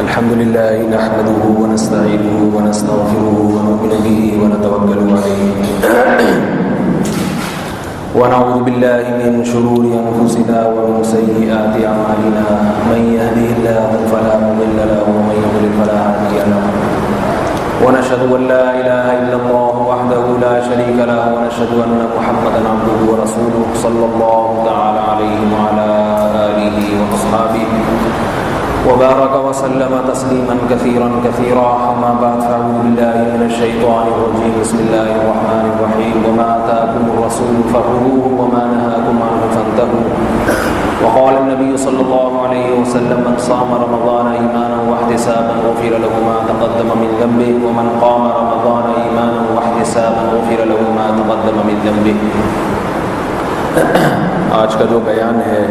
الحمد لله نحمده ونستعينه ونستغفره ونؤمن به ونتوكل عليه ونعوذ بالله من شرور أنفسنا ومن سيئات أعمالنا من يهده الله فلا مضل له ومن يضلل فلا هادي له ونشهد أن لا إله إلا الله وحده لا شريك له ونشهد أن محمدا عبده ورسوله صلى الله تعالى عليه وعلى آله وأصحابه وبارك وسلم تسليما كثيرا أما بعد فأعوذ بالله من الشيطان الرجيم بسم الله الرحمن الرحيم وما آتاكم الرسول فخذوه وما نهاكم عنه فانتهوا وقال النبي صلى الله عليه وسلم من صام رمضان إيمانا واحتسابا غفر له ما تقدم من ذنبه ومن قام رمضان إيمانا واحتسابا غفر له ما تقدم من ذنبه. آج کا جو بیان ہے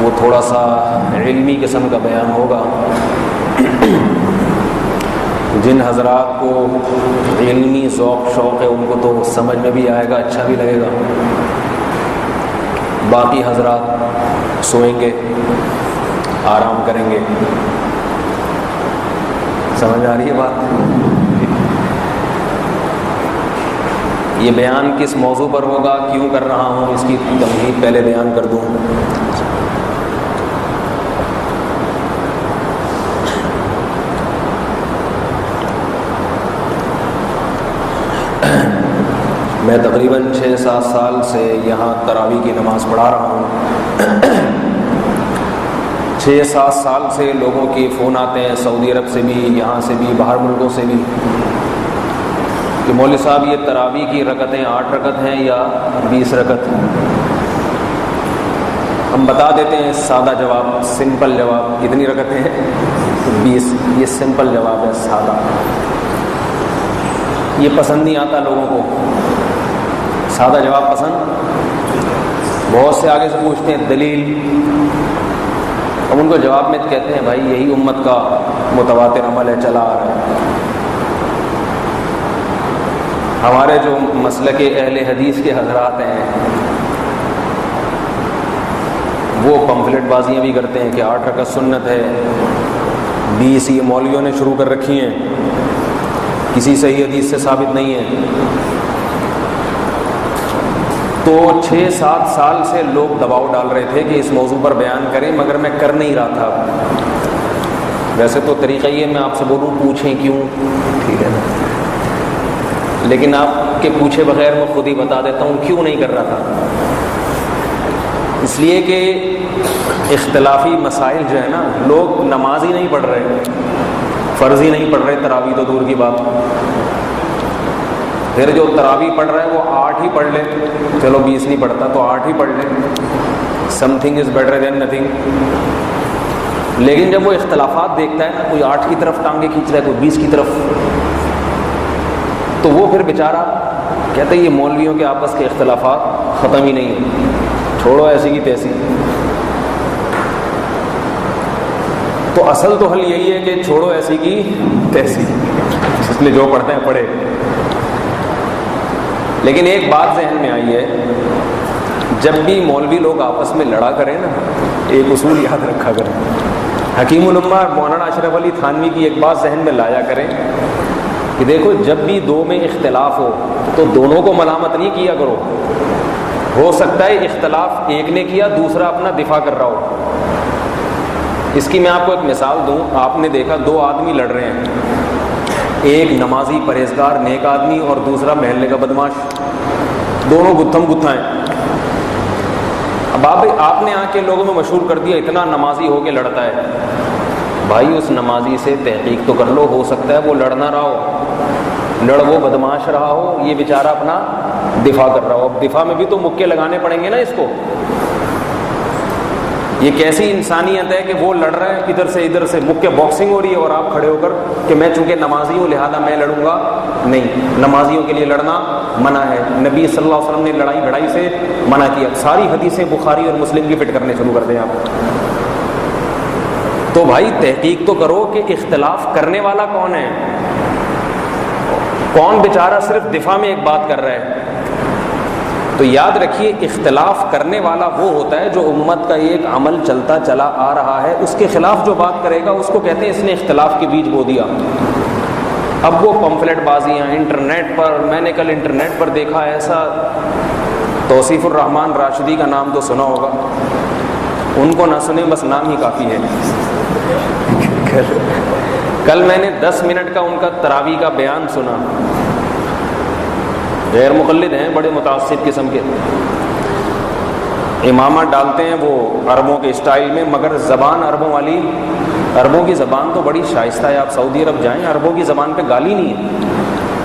وہ تھوڑا سا علمی قسم کا بیان ہوگا. جن حضرات کو علمی ذوق شوق ہے ان کو تو سمجھ میں بھی آئے گا, اچھا بھی لگے گا. باقی حضرات سوئیں گے, آرام کریں گے. سمجھ آ رہی ہے بات؟ یہ بیان کس موضوع پر ہوگا, کیوں کر رہا ہوں, اس کی تمہید پہلے بیان کر دوں. میں تقریباً 6-7 سال سے یہاں تراویح کی نماز پڑھا رہا ہوں. 6-7 سال سے لوگوں کے فون آتے ہیں سعودی عرب سے بھی, یہاں سے بھی, باہر ملکوں سے بھی, کہ مولوی صاحب یہ تراویح کی رکعتیں 8 رکعت ہیں یا 20 رکعت. ہم بتا دیتے ہیں سادہ جواب, سمپل جواب. کتنی رکعتیں ہیں؟ 20. یہ سمپل جواب ہے, سادہ. یہ پسند نہیں آتا لوگوں کو, سادہ جواب پسند. بہت سے آگے سے پوچھتے ہیں دلیل. ہم ان کو جواب میں کہتے ہیں بھائی یہی امت کا متواتر عمل ہے, چلا آ رہا ہے. ہمارے جو مسلک اہل حدیث کے حضرات ہیں وہ پمفلٹ بازیاں بھی کرتے ہیں کہ 8 رکعت سنت ہے, 20 یہ مولویوں نے شروع کر رکھی ہیں, کسی صحیح حدیث سے ثابت نہیں ہے. تو 6-7 سال سے لوگ دباؤ ڈال رہے تھے کہ اس موضوع پر بیان کریں, مگر میں کر نہیں رہا تھا. ویسے تو طریقہ یہ میں آپ سے بولوں پوچھیں کیوں, ٹھیک ہے نا, لیکن آپ کے پوچھے بغیر میں خود ہی بتا دیتا ہوں کیوں نہیں کر رہا تھا. اس لیے کہ اختلافی مسائل جو ہے نا, لوگ نماز ہی نہیں پڑھ رہے, فرض ہی نہیں پڑھ رہے, تراویح تو دور کی بات. پھر جو تراویح پڑھ رہا ہے وہ 8 ہی پڑھ لے, چلو 20 نہیں پڑھتا تو 8 ہی پڑھ لے, some thing is better than nothing. لیکن جب وہ اختلافات دیکھتا ہے نا, کوئی 8 کی طرف ٹانگیں کھینچ رہا ہے, کوئی 20 کی طرف, تو وہ پھر بیچارہ کہتا ہے یہ مولویوں کے آپس کے اختلافات ختم ہی نہیں ہیں, چھوڑو ایسی کی تیسی. تو اصل تو حل یہی ہے کہ چھوڑو ایسی کی تیسی, اس لیے جو پڑھتے ہیں پڑھے. لیکن ایک بات ذہن میں آئی ہے, جب بھی مولوی لوگ آپس میں لڑا کریں نا, ایک اصول یاد رکھا کریں. حکیم الامہ مولانا اشرف علی تھانوی کی ایک بات ذہن میں لایا کریں کہ دیکھو جب بھی دو میں اختلاف ہو تو دونوں کو ملامت نہیں کیا کرو. ہو سکتا ہے اختلاف ایک نے کیا, دوسرا اپنا دفاع کر رہا ہو. اس کی میں آپ کو ایک مثال دوں. آپ نے دیکھا 2 آدمی لڑ رہے ہیں, ایک نمازی پرہیزگار نیک آدمی اور دوسرا محلے کا بدماش. دونوں گتھم گتھا ہیں. اب آپ نے آ کے لوگوں میں مشہور کر دیا اتنا نمازی ہو کے لڑتا ہے. بھائی اس نمازی سے تحقیق تو کر لو, ہو سکتا ہے وہ لڑ نہ رہا ہو, لڑ وہ بدماش رہا ہو, یہ بیچارہ اپنا دفاع کر رہا ہو. اب دفاع میں بھی تو مکے لگانے پڑیں گے نا اس کو. یہ کیسی انسانیت ہے کہ وہ لڑ رہے ہیں ادھر سے ادھر سے, مکے باکسنگ ہو رہی ہے, اور آپ کھڑے ہو کر کہ میں چونکہ نمازی ہوں لہذا میں لڑوں گا. نہیں, نمازیوں کے لیے لڑنا منع ہے. نبی صلی اللہ علیہ وسلم نے لڑائی بھڑائی سے منع کیا. ساری حدیثیں بخاری اور مسلم کی فٹ کرنے شروع کر دیں آپ. تو بھائی تحقیق تو کرو کہ اختلاف کرنے والا کون ہے, کون بیچارہ صرف دفاع میں ایک بات کر رہا ہے. تو یاد رکھیے اختلاف کرنے والا وہ ہوتا ہے جو امت کا ایک عمل چلتا چلا آ رہا ہے، اس کے خلاف جو بات کرے گا اس کو کہتے ہیں اس نے اختلاف کے بیج بو دیا۔ اب وہ پمفلٹ بازیاں انٹرنیٹ پر، میں نے کل انٹرنیٹ پر دیکھا ایسا، توصیف الرحمن راشدی کا نام تو سنا ہوگا، ان کو نہ سنیں بس نام ہی کافی ہے۔ کل میں نے 10 منٹ کا ان کا تراویح کا بیان سنا، غیر مقلد ہیں، بڑے متعصب قسم کے، امامہ ڈالتے ہیں وہ عربوں کے اسٹائل میں، مگر زبان عربوں والی، عربوں کی زبان تو بڑی شائستہ ہے، آپ سعودی عرب جائیں عربوں کی زبان پہ گالی نہیں ہے،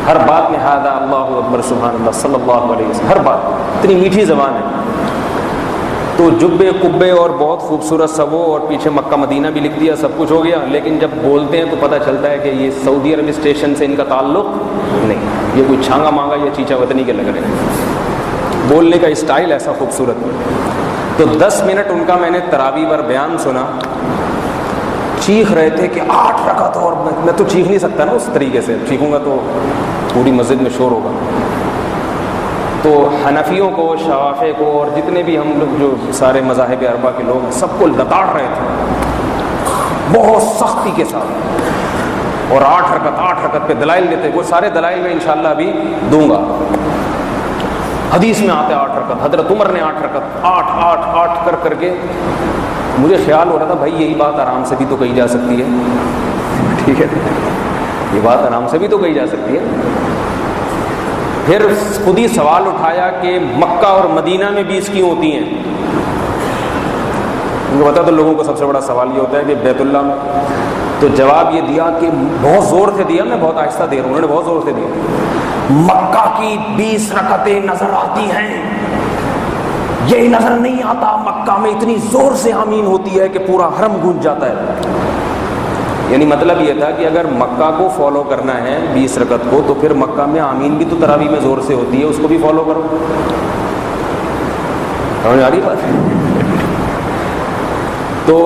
ہر بات میں ہذا اللہ اکبر سبحان اللہ صلی اللہ علیہ وسلم، ہر بات اتنی میٹھی زبان ہے۔ تو جبے کبے اور بہت خوبصورت سب اور پیچھے مکہ مدینہ بھی لکھ دیا، سب کچھ ہو گیا، لیکن جب بولتے ہیں تو پتہ چلتا ہے کہ یہ سعودی عرب اسٹیشن سے ان کا تعلق نہیں، یہ کوئی چھانگا مانگا یا چیچا وطنی کے لگ رہے ہیں، بولنے کا اسٹائل ایسا خوبصورت۔ تو 10 منٹ ان کا میں نے تراویح پر بیان سنا، چیخ رہے تھے کہ 8 رکعت، اور میں تو چیخ نہیں سکتا نا اس طریقے سے، چیخوں گا تو پوری مسجد میں شور ہوگا۔ تو حنفیوں کو، شوافع کو اور جتنے بھی ہم لوگ جو سارے مذاہب اربعہ کے لوگ سب کو لتاڑ رہے تھے بہت سختی کے ساتھ، اور 8 رکعت پہ دلائل دیتے، وہ سارے دلائل میں انشاءاللہ ابھی دوں گا۔ حدیث میں آتے 8 رکعت، حضرت عمر نے 8 رکعت، 8 کر کے مجھے خیال ہو رہا تھا بھائی یہی بات آرام سے بھی تو کہی جا سکتی ہے، ٹھیک ہے، یہ بات آرام سے بھی تو کہی جا سکتی ہے۔ پھر خود ہی سوال اٹھایا کہ مکہ اور مدینہ میں 20 کیوں ہوتی ہیں؟ ان کو پتا تو لوگوں کو سب سے بڑا سوال یہ ہوتا ہے کہ بیت اللہ میں، تو جواب یہ دیا کہ بہت زور سے دیا، میں بہت آہستہ دے رہا ہوں، انہوں نے بہت زور سے دیا، مکہ کی 20 رکعتیں نظر آتی ہیں، یہی نظر نہیں آتا مکہ میں اتنی زور سے آمین ہوتی ہے کہ پورا حرم گونج جاتا ہے۔ یعنی مطلب یہ تھا کہ اگر مکہ کو فالو کرنا ہے 20 رکعت کو، تو پھر مکہ میں آمین بھی تو تراویح میں زور سے ہوتی ہے، اس کو بھی فالو کرو۔ سمجھ آ رہی بات؟ تو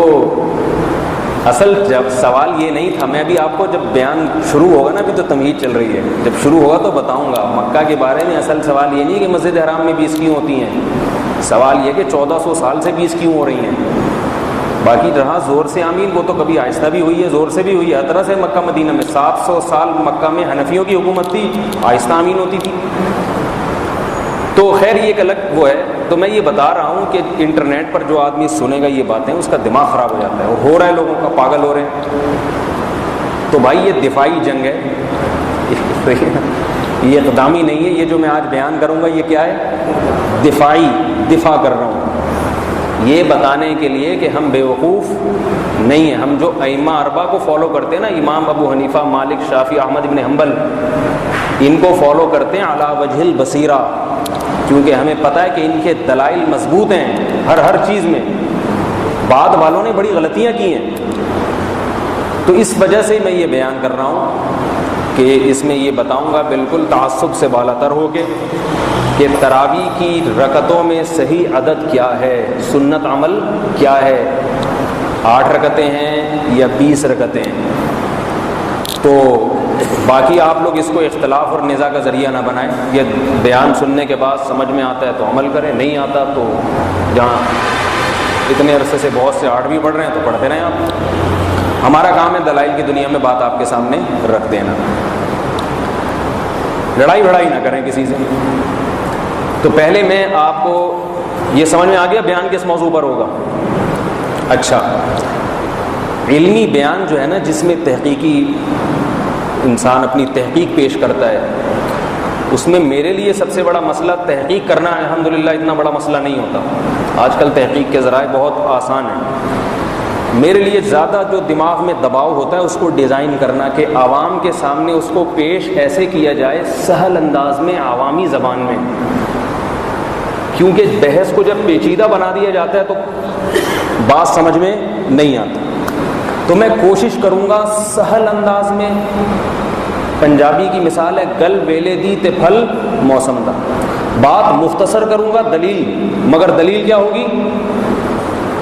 اصل جب سوال یہ نہیں تھا، میں بھی آپ کو جب بیان شروع ہوگا نا، ابھی تو تمہید چل رہی ہے، جب شروع ہوگا تو بتاؤں گا مکہ کے بارے میں۔ اصل سوال یہ نہیں کہ مسجد حرام میں 20 کیوں ہوتی ہیں، سوال یہ کہ 1400 سال سے 20 کیوں ہو رہی ہیں۔ باقی رہا زور سے آمین، وہ تو کبھی آہستہ بھی ہوئی ہے، زور سے بھی ہوئی ہے، ہر طرح سے مکہ مدینہ میں 700 سال مکہ میں حنفیوں کی حکومت تھی، آہستہ آمین ہوتی تھی۔ تو خیر یہ ایک الگ وہ ہے۔ تو میں یہ بتا رہا ہوں کہ انٹرنیٹ پر جو آدمی سنے گا یہ باتیں، اس کا دماغ خراب ہو جاتا ہے، اور ہو رہا ہے لوگوں کا، پاگل ہو رہے ہیں۔ تو بھائی یہ دفاعی جنگ ہے، یہ اقدامی نہیں ہے۔ یہ جو میں آج بیان کروں گا یہ کیا ہے؟ دفاع کر رہا ہوں، یہ بتانے کے لیے کہ ہم بیوقوف نہیں ہیں۔ ہم جو ائمہ اربعہ کو فالو کرتے ہیں نا، امام ابو حنیفہ، مالک، شافعی، احمد بن حنبل، ان کو فالو کرتے ہیں علی وجہ البصیرہ، کیونکہ ہمیں پتہ ہے کہ ان کے دلائل مضبوط ہیں ہر چیز میں۔ بعد والوں نے بڑی غلطیاں کی ہیں، تو اس وجہ سے میں یہ بیان کر رہا ہوں کہ اس میں یہ بتاؤں گا بالکل تعصب سے بالا تر ہو کے کہ تراویح کی رکعتوں میں صحیح عدد کیا ہے، سنت عمل کیا ہے، 8 رکعتیں ہیں یا 20 رکعتیں ہیں۔ تو باقی آپ لوگ اس کو اختلاف اور نزاع کا ذریعہ نہ بنائیں، یہ بیان سننے کے بعد سمجھ میں آتا ہے تو عمل کریں، نہیں آتا تو جہاں اتنے عرصے سے بہت سے 8 پڑھ رہے ہیں تو پڑھتے رہیں آپ۔ ہمارا کام ہے دلائل کی دنیا میں بات آپ کے سامنے رکھ دینا، لڑائی بھڑائی نہ کریں کسی سے۔ تو پہلے میں آپ کو یہ سمجھ میں آ گیا بیان کس موضوع پر ہوگا؟ اچھا، علمی بیان جو ہے نا، جس میں تحقیقی انسان اپنی تحقیق پیش کرتا ہے، اس میں میرے لیے سب سے بڑا مسئلہ تحقیق کرنا ہے۔ الحمدللہ اتنا بڑا مسئلہ نہیں ہوتا، آج کل تحقیق کے ذرائع بہت آسان ہیں۔ میرے لیے زیادہ جو دماغ میں دباؤ ہوتا ہے اس کو ڈیزائن کرنا، کہ عوام کے سامنے اس کو پیش ایسے کیا جائے سہل انداز میں، عوامی زبان میں، کیونکہ بحث کو جب پیچیدہ بنا دیا جاتا ہے تو بات سمجھ میں نہیں آتی۔ تو میں کوشش کروں گا سہل انداز میں، پنجابی کی مثال ہے گل ویلے دی تے پھل موسم دا، بات مختصر کروں گا، دلیل، مگر دلیل کیا ہوگی؟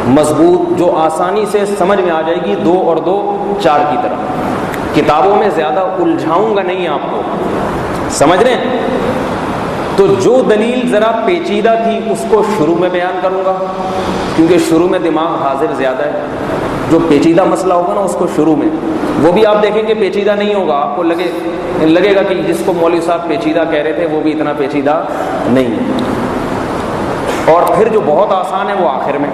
مضبوط، جو آسانی سے سمجھ میں آ جائے گی، 2 اور 2 4 کی طرح۔ کتابوں میں زیادہ الجھاؤں گا نہیں آپ کو، سمجھ رہے ہیں؟ تو جو دلیل ذرا پیچیدہ تھی اس کو شروع میں بیان کروں گا، کیونکہ شروع میں دماغ حاضر زیادہ ہے. جو پیچیدہ مسئلہ ہوگا نا اس کو شروع میں، وہ بھی آپ دیکھیں گے پیچیدہ نہیں ہوگا، آپ کو لگے گا کہ جس کو مولوی صاحب پیچیدہ کہہ رہے تھے وہ بھی اتنا پیچیدہ نہیں ہے. اور پھر جو بہت آسان ہے وہ آخر میں،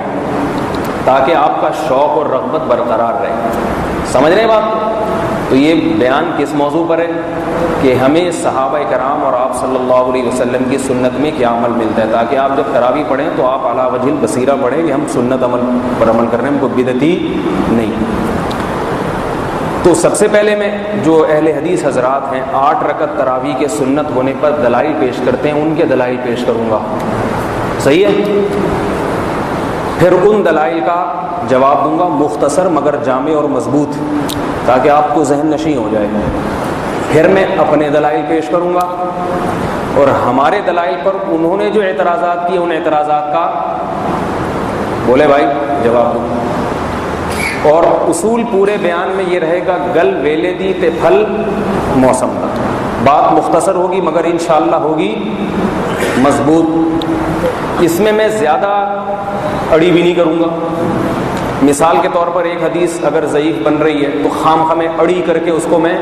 تاکہ آپ کا شوق اور رغبت برقرار رہے. سمجھ رہے ہیں بات؟ تو یہ بیان کس موضوع پر ہے کہ ہمیں صحابہ کرام اور آپ صلی اللہ علیہ وسلم کی سنت میں کیا عمل ملتا ہے، تاکہ آپ جب تراویح پڑھیں تو آپ علی وجہ البصیرہ پڑھیں کہ ہم سنت عمل پر عمل کر رہے ہیں، ہم کو بدعتی نہیں. تو سب سے پہلے میں جو اہل حدیث حضرات ہیں 8 رکعت تراویح کے سنت ہونے پر دلائل پیش کرتے ہیں، ان کے دلائل پیش کروں گا. صحیح ہے؟ پھر ان دلائل کا جواب دوں گا مختصر مگر جامع اور مضبوط، تاکہ آپ کو ذہن نشیں ہو جائے. پھر میں اپنے دلائل پیش کروں گا، اور ہمارے دلائل پر انہوں نے جو اعتراضات کیے ان اعتراضات کا بولے بھائی جواب دوں. اور اصول پورے بیان میں یہ رہے گا گل ویلے دی تے پھل موسم کا. بات مختصر ہوگی مگر انشاءاللہ ہوگی مضبوط. اس میں زیادہ اڑی بھی نہیں کروں گا. مثال کے طور پر ایک حدیث اگر ضعیف بن رہی ہے تو خام خامے اڑی کر کے اس کو میں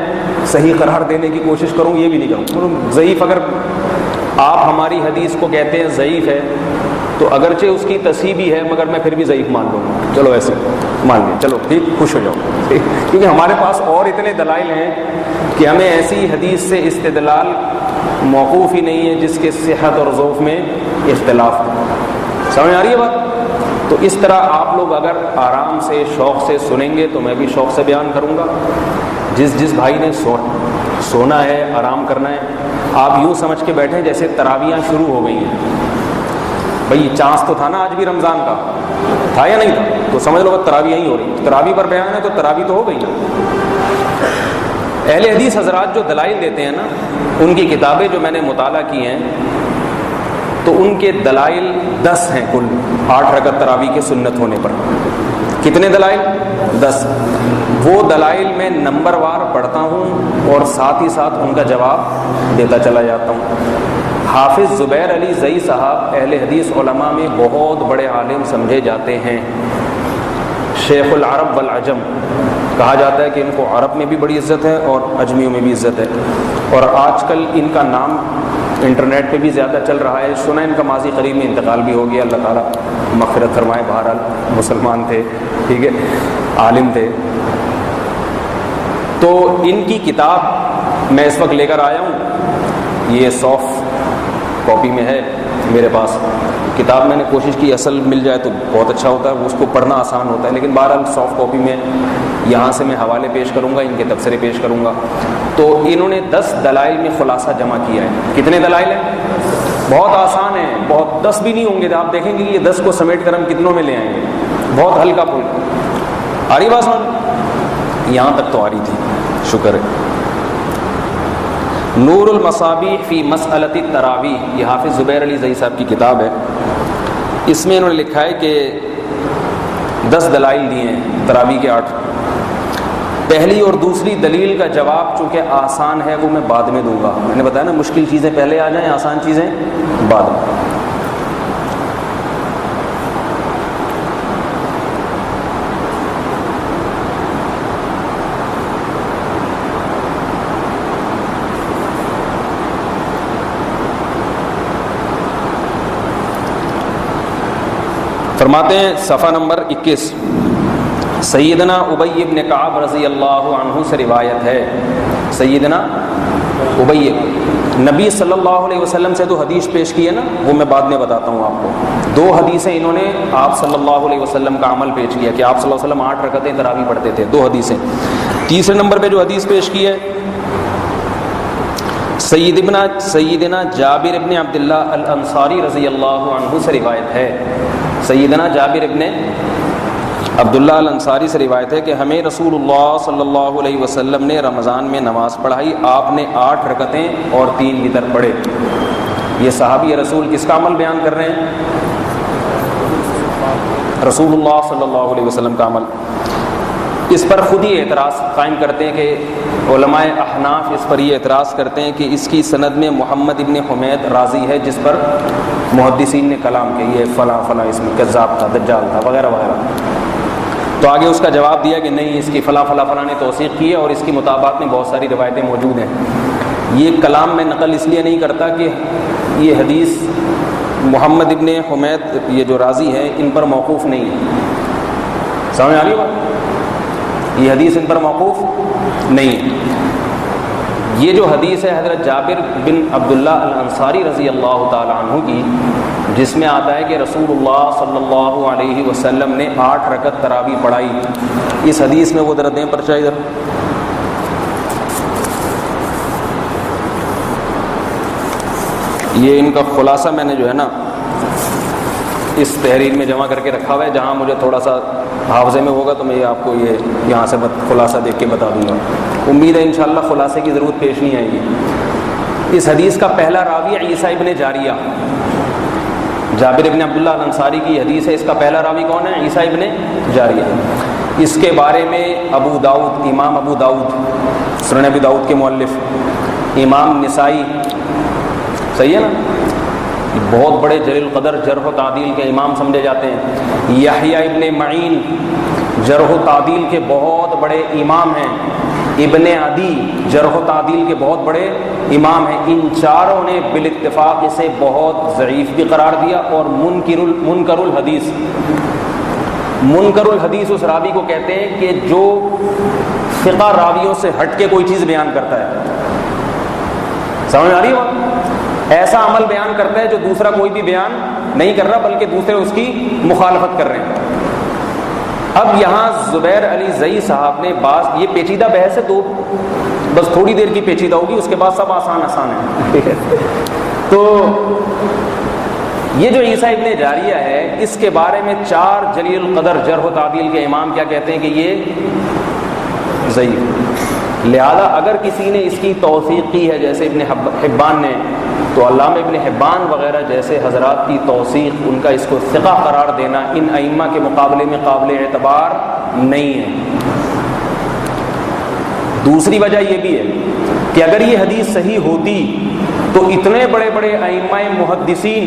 صحیح قرار دینے کی کوشش کروں، یہ بھی نہیں کروں. ضعیف اگر آپ ہماری حدیث کو کہتے ہیں ضعیف ہے تو اگرچہ اس کی تصحیح بھی ہے مگر میں پھر بھی ضعیف مان لوں گا. چلو ایسے مان لیں، چلو ٹھیک، خوش ہو جاؤ. کیونکہ ہمارے پاس اور اتنے دلائل ہیں کہ ہمیں ایسی حدیث سے استدلال موقوف ہی نہیں ہے جس کے صحت اور ضعف میں اختلاف ہے. سمجھ آ رہی ہے بات؟ تو اس طرح آپ لوگ اگر آرام سے شوق سے سنیں گے تو میں بھی شوق سے بیان کروں گا. جس بھائی نے سونا ہے، آرام کرنا ہے، آپ یوں سمجھ کے بیٹھیں جیسے تراویحاں شروع ہو گئی ہیں. بھئی چانس تو تھا نا آج بھی رمضان کا، تھا یا نہیں تھا؟ تو سمجھ لو تراویح ہی ہو رہی. تراویح پر بیان ہے تو تراویح تو ہو گئی نا. اہل حدیث حضرات جو دلائل دیتے ہیں نا، ان کی کتابیں جو میں نے مطالعہ کی ہیں تو ان کے دلائل 10 ہیں کل 8 رکعت تراویح کے سنت ہونے پر. کتنے دلائل؟ 10. وہ دلائل میں نمبر وار پڑھتا ہوں اور ساتھ ہی ساتھ ان کا جواب دیتا چلا جاتا ہوں. حافظ زبیر علی زئی صاحب اہل حدیث علماء میں بہت بڑے عالم سمجھے جاتے ہیں. شیخ العرب والعجم کہا جاتا ہے کہ ان کو عرب میں بھی بڑی عزت ہے اور عجمیوں میں بھی عزت ہے. اور آج کل ان کا نام انٹرنیٹ پہ بھی زیادہ چل رہا ہے. سنا ان کا ماضی قریب میں انتقال بھی ہو گیا، اللہ تعالیٰ مغفرت فرمائے. بہرحال مسلمان تھے، ٹھیک ہے، عالم تھے. تو ان کی کتاب میں اس وقت لے کر آیا ہوں. یہ سافٹ کاپی میں ہے میرے پاس. کتاب میں نے کوشش کی اصل مل جائے تو بہت اچھا ہوتا ہے، اس کو پڑھنا آسان ہوتا ہے، لیکن بہرحال سافٹ کاپی میں یہاں سے میں حوالے پیش کروں گا، ان کے تبصرے پیش کروں گا. تو انہوں نے 10 دلائل میں خلاصہ جمع کیا ہے. کتنے دلائل ہیں؟ بہت آسان ہے، بہت 10 بھی نہیں ہوں گے. آپ دیکھیں گے کہ یہ 10 کو سمیٹ کر ہم کتنوں میں لے آئیں گے. بہت ہلکا پھلکا. آ رہی بات سمجھ؟ یہاں تک تو آ رہی تھی، شکر ہے. نور المصابیح فی مسئلۃ التراویح، یہ حافظ زبیر علی زئی صاحب کی کتاب ہے. اس میں انہوں نے لکھا ہے کہ 10 دلائل دیے ہیں تراویح کے 8. پہلی اور دوسری دلیل کا جواب چونکہ آسان ہے وہ میں بعد میں دوں گا. میں نے بتایا نا مشکل چیزیں پہلے آ جائیں، آسان چیزیں بعد میں. فرماتے ہیں صفحہ نمبر 21، سیدنا ابی بن کعب رضی اللہ عنہ سے روایت ہے. سیدنا ابی نبی صلی اللہ علیہ وسلم سے 2 حدیث پیش کی ہے نا، وہ میں بعد میں بتاتا ہوں آپ کو. 2 حدیثیں انہوں نے آپ صلی اللہ علیہ وسلم کا عمل پیش کیا کہ آپ صلی اللہ علیہ وسلم 8 رکعتیں تراویح پڑھتے تھے. 2 حدیثیں. تیسرے نمبر پہ جو حدیث پیش کی ہے سیدنا جابر ابن عبداللہ الانصاری رضی اللہ عنہ سے روایت ہے. سیدنا جابر ابن عبداللہ الانصاری سے روایت ہے کہ ہمیں رسول اللہ صلی اللہ علیہ وسلم نے رمضان میں نماز پڑھائی. آپ نے 8 رکعتیں اور 3 وتر پڑھے. یہ صحابی رسول کس کا عمل بیان کر رہے ہیں؟ رسول اللہ صلی اللہ علیہ وسلم کا عمل. اس پر خود ہی اعتراض قائم کرتے ہیں کہ علماء احناف اس پر یہ اعتراض کرتے ہیں کہ اس کی سند میں محمد ابن حمید راضی ہے، جس پر محدثین نے کلام کیا، یہ فلاں فلاں اس میں کذاب تھا، دجال تھا، وغیرہ وغیرہ۔ تو آگے اس کا جواب دیا کہ نہیں، اس کی فلاں فلاں فلاں نے توثیق کی ہے اور اس کی مطابقت میں بہت ساری روایتیں موجود ہیں۔ یہ کلام میں نقل اس لیے نہیں کرتا کہ یہ حدیث محمد ابن حمید یہ جو راضی ہیں ان پر موقوف نہیں ہے، سمجھ آ رہی ہے؟ یہ حدیث ان پر موقوف نہیں ہے۔ یہ جو حدیث ہے حضرت جابر بن عبداللہ الانصاری رضی اللہ تعالیٰ عنہ کی، جس میں آتا ہے کہ رسول اللہ صلی اللہ علیہ وسلم نے 8 رکعت تراویح پڑھائی، اس حدیث میں وہ ذرا دیں پرچہ ادھر، یہ ان کا خلاصہ میں نے جو ہے نا اس تحریر میں جمع کر کے رکھا ہوا ہے، جہاں مجھے تھوڑا سا حافظے میں ہوگا تو میں آپ کو یہ یہاں سے خلاصہ دیکھ کے بتا دوں گا۔ امید ہے انشاءاللہ خلاصے کی ضرورت پیش نہیں آئے گی۔ اس حدیث کا پہلا راوی عیسیٰ ابن جاریہ، جابر ابن عبداللہ الانصاری کی حدیث ہے، اس کا پہلا راوی کون ہے؟ عیسیٰ ابن جاریہ۔ اس کے بارے میں ابو داؤد، امام ابو داؤد سنن ابی داؤد کے مؤلف، امام نسائی، صحیح ہے نا، بہت بڑے جلیل القدر جرح و تعدیل کے امام سمجھے جاتے ہیں، یحییٰ ابن معین جرح و تعدیل کے بہت بڑے امام ہیں، ابن عدی جرح و تعدیل کے بہت بڑے امام ہیں، ان چاروں نے بالاتفاق اسے بہت ضعیف بھی قرار دیا اور منکر الحدیث، منکر الحدیث اس راوی کو کہتے ہیں کہ جو ثقہ راویوں سے ہٹ کے کوئی چیز بیان کرتا ہے، سمجھ آ رہی ہے؟ ایسا عمل بیان کرتا ہے جو دوسرا کوئی بھی بیان نہیں کر رہا بلکہ دوسرے اس کی مخالفت کر رہے ہیں۔ اب یہاں زبیر علی زئی صاحب نے یہ پیچیدہ بحث ہے، تو بس تھوڑی دیر کی پیچیدہ ہوگی، اس کے بعد سب آسان ہے۔ تو یہ جو عیسیٰ ابن جاریہ ہے، اس کے بارے میں 4 جلیل القدر جرح و تعدیل کے امام کیا کہتے ہیں کہ یہ ضعیف، لہذا اگر کسی نے اس کی توثیق کی ہے جیسے ابن حبان نے، تو علامہ ابن حبان وغیرہ جیسے حضرات کی توثیق، ان کا اس کو ثقہ قرار دینا ان ائمہ کے مقابلے میں قابل اعتبار نہیں ہے۔ دوسری وجہ یہ بھی ہے کہ اگر یہ حدیث صحیح ہوتی تو اتنے بڑے بڑے ائمہ محدثین،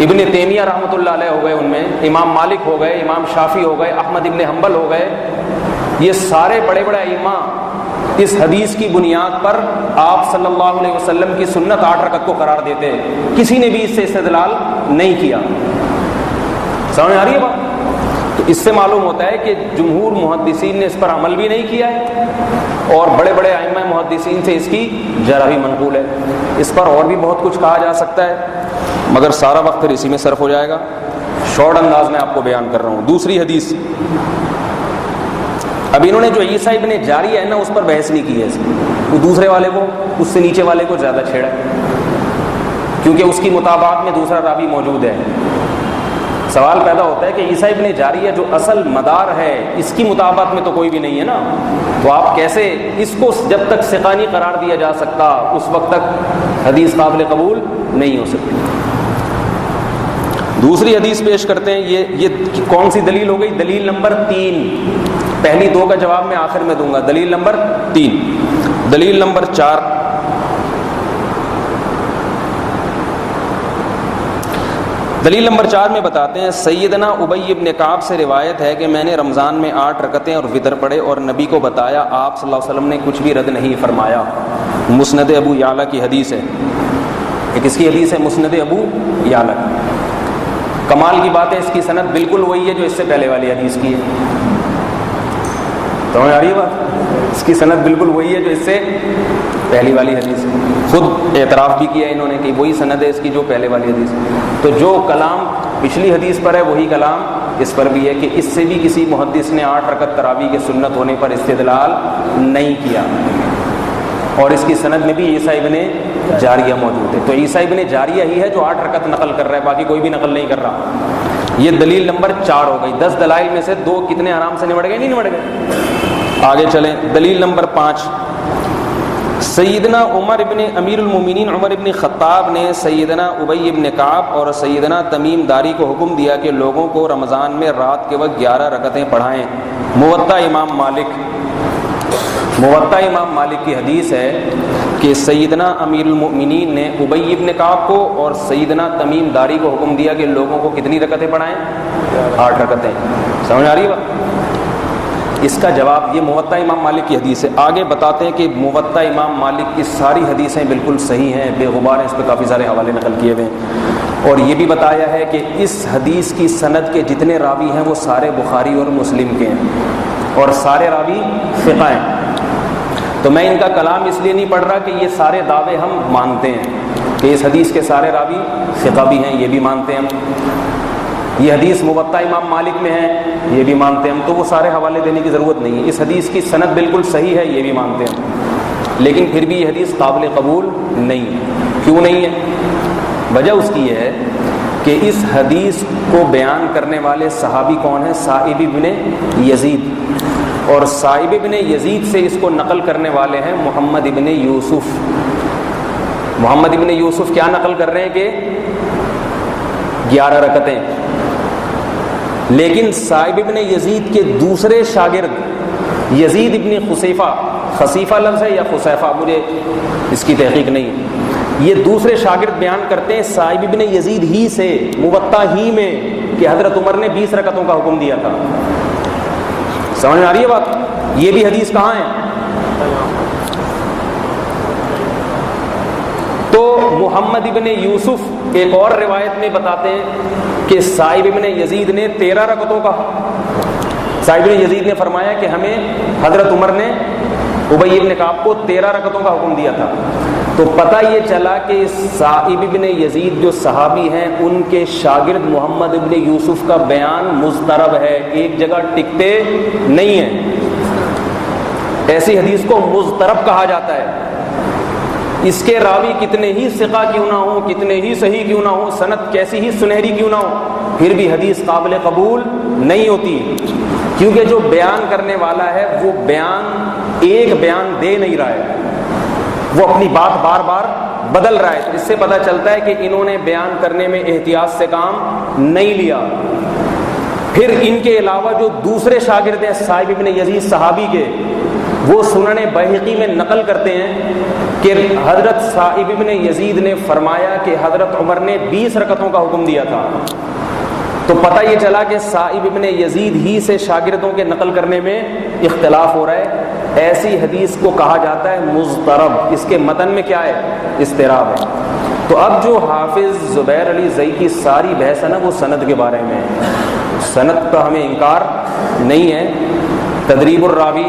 ابن تیمیہ رحمۃ اللہ علیہ ہو گئے، ان میں امام مالک ہو گئے، امام شافعی ہو گئے، احمد ابن حنبل ہو گئے، یہ سارے بڑے بڑے ائمہ اس حدیث کی بنیاد پر آپ صلی اللہ علیہ وسلم کی سنت 8 رکعت کو قرار دیتے ہیں، کسی نے بھی اس سے استدلال نہیں کیا۔ سمجھ آ رہی ہے بات؟ تو اس سے معلوم ہوتا ہے کہ جمہور محدثین نے اس پر عمل بھی نہیں کیا ہے اور بڑے بڑے ائمہ محدثین سے اس کی جرح بھی منقول ہے۔ اس پر اور بھی بہت کچھ کہا جا سکتا ہے مگر سارا وقت پھر اسی میں صرف ہو جائے گا، شارٹ انداز میں آپ کو بیان کر رہا ہوں۔ دوسری حدیث، اب انہوں نے جو عیسیٰ ابن جاریہ ہے نا اس پر بحث نہیں کی ہے، وہ دوسرے والے کو، اس سے نیچے والے کو زیادہ چھیڑا ہے، کیونکہ اس کی مطابقت میں دوسرا راوی موجود ہے۔ سوال پیدا ہوتا ہے کہ عیسیٰ ابن جاریہ جو اصل مدار ہے، اس کی مطابقت میں تو کوئی بھی نہیں ہے نا، تو آپ کیسے اس کو جب تک ثقہ نہیں قرار دیا جا سکتا اس وقت تک حدیث قابل قبول نہیں ہو سکتی۔ دوسری حدیث پیش کرتے ہیں، یہ کون سی دلیل ہو گئی؟ دلیل نمبر 3، پہلی 2 کا جواب میں آخر میں دوں گا۔ دلیل نمبر 3، دلیل نمبر 4، دلیل نمبر 4 میں بتاتے ہیں، سیدنا ابی ابن کعب سے روایت ہے کہ میں نے رمضان میں 8 رکعتیں اور وتر پڑھے اور نبی کو بتایا، آپ صلی اللہ علیہ وسلم نے کچھ بھی رد نہیں فرمایا۔ مسند ابو یعلا کی حدیث ہے، یہ کس کی حدیث ہے؟ مسند ابو یعلا۔ کمال کی بات ہے اس کی سند بالکل وہی ہے جو اس سے پہلے والی حدیث کی ہے، سمجھ آ رہی ہے بات؟ اس کی سند بالکل وہی ہے جو اس سے پہلی والی حدیث، خود اعتراف بھی کیا انہوں نے کہ وہی سند ہے اس کی جو پہلے والی حدیث۔ تو جو کلام پچھلی حدیث پر ہے وہی کلام اس پر بھی ہے کہ اس سے بھی کسی محدث نے 8 رکعت تراویح کے سنت ہونے پر استدلال نہیں کیا، اور اس کی سند میں بھی عیسیٰ ابن جاریہ موجود ہے۔ تو عیسیٰ ابن جاریہ ہی ہے جو 8 رکعت نقل کر رہا ہے، باقی کوئی بھی نقل نہیں کر رہا۔ یہ دلیل نمبر 4 ہو گئی۔ 10 دلائل میں سے 2 کتنے آرام سے نمٹ گئے؟ نہیں نمٹ گئے۔ آگے چلیں، دلیل نمبر 5، سیدنا عمر ابن امیر المومنین عمر ابن خطاب نے سیدنا ابی ابن کعب اور سیدنا تمیم داری کو حکم دیا کہ لوگوں کو رمضان میں رات کے وقت 11 رکعتیں پڑھائیں۔ موطا امام مالک کی حدیث ہے کہ سیدنا امیر المؤمنین نے ابی ابن کعب کو اور سیدنا تمیم داری کو حکم دیا کہ لوگوں کو کتنی رکعتیں پڑھائیں؟ 8 رکعتیں۔ سمجھ آ رہی ہے بات؟ اس کا جواب یہ موطا امام مالک کی حدیث ہے۔ آگے بتاتے ہیں کہ موطا امام مالک کی ساری حدیثیں بالکل صحیح ہیں، بے غبار ہیں، اس پہ کافی سارے حوالے نقل کیے ہوئے ہیں، اور یہ بھی بتایا ہے کہ اس حدیث کی سند کے جتنے راوی ہیں وہ سارے بخاری اور مسلم کے ہیں، اور سارے راوی ثقہ ہیں۔ تو میں ان کا کلام اس لیے نہیں پڑھ رہا کہ یہ سارے دعوے ہم مانتے ہیں کہ اس حدیث کے سارے راوی ثقہ بھی ہیں، یہ بھی مانتے ہیں ہم، یہ حدیث موطا امام مالک میں ہے، یہ بھی مانتے ہیں ہم، تو وہ سارے حوالے دینے کی ضرورت نہیں ہے۔ اس حدیث کی سند بالکل صحیح ہے، یہ بھی مانتے ہیں ہم، لیکن پھر بھی یہ حدیث قابل قبول نہیں ہے۔ کیوں نہیں ہے؟ وجہ اس کی یہ ہے کہ اس حدیث کو بیان کرنے والے صحابی کون ہیں؟ سائب ابن یزید، اور سائب ابن یزید سے اس کو نقل کرنے والے ہیں محمد ابن یوسف۔ محمد ابن یوسف کیا نقل کر رہے ہیں کہ 11 رکعتیں، لیکن سائب ابن یزید کے دوسرے شاگرد یزید ابن خصیفہ لفظ ہے یا خصیفہ، مجھے اس کی تحقیق نہیں ہے، یہ دوسرے شاگرد بیان کرتے ہیں سائب ابن یزید ہی سے موطا ہی میں کہ حضرت عمر نے 20 رکعتوں کا حکم دیا تھا۔ سمجھ میں آ رہی ہے بات؟ یہ بھی حدیث کہاں ہے؟ تو محمد ابن یوسف ایک اور روایت میں بتاتے ہیں کہ سائب ابن یزید نے 13 رکعتوں کا، سائب ابن یزید نے فرمایا کہ ہمیں حضرت عمر نے ابی ابن کعب کو 13 رکعتوں کا حکم دیا تھا۔ تو پتہ یہ چلا کہ سائب ابن یزید جو صحابی ہیں ان کے شاگرد محمد ابن یوسف کا بیان مضطرب ہے، ایک جگہ ٹکتے نہیں ہیں۔ ایسی حدیث کو مضطرب کہا جاتا ہے۔ اس کے راوی کتنے ہی ثقہ کیوں نہ ہوں، کتنے ہی صحیح کیوں نہ ہوں، سند کیسی ہی سنہری کیوں نہ ہو، پھر بھی حدیث قابل قبول نہیں ہوتی، کیونکہ جو بیان کرنے والا ہے وہ ایک بیان دے نہیں رہا ہے، وہ اپنی بات بار بار بدل رہا ہے۔ تو اس سے پتہ چلتا ہے کہ انہوں نے بیان کرنے میں احتیاط سے کام نہیں لیا۔ پھر ان کے علاوہ جو دوسرے شاگرد ہیں سائب ابن یزید صحابی کے، وہ سنن بہقی میں نقل کرتے ہیں کہ حضرت سائب ابن یزید نے فرمایا کہ حضرت عمر نے 20 رکعتوں کا حکم دیا تھا۔ تو پتہ یہ چلا کہ سائب ابن یزید ہی سے شاگردوں کے نقل کرنے میں اختلاف ہو رہا ہے۔ ایسی حدیث کو کہا جاتا ہے مضطرب، اس کے متن میں کیا ہے؟ اضطراب ہے۔ تو اب جو حافظ زبیر علی زئی کی ساری بحث ہے نا وہ سند کے بارے میں ہے، سند کا ہمیں انکار نہیں ہے۔ تدریب الراوی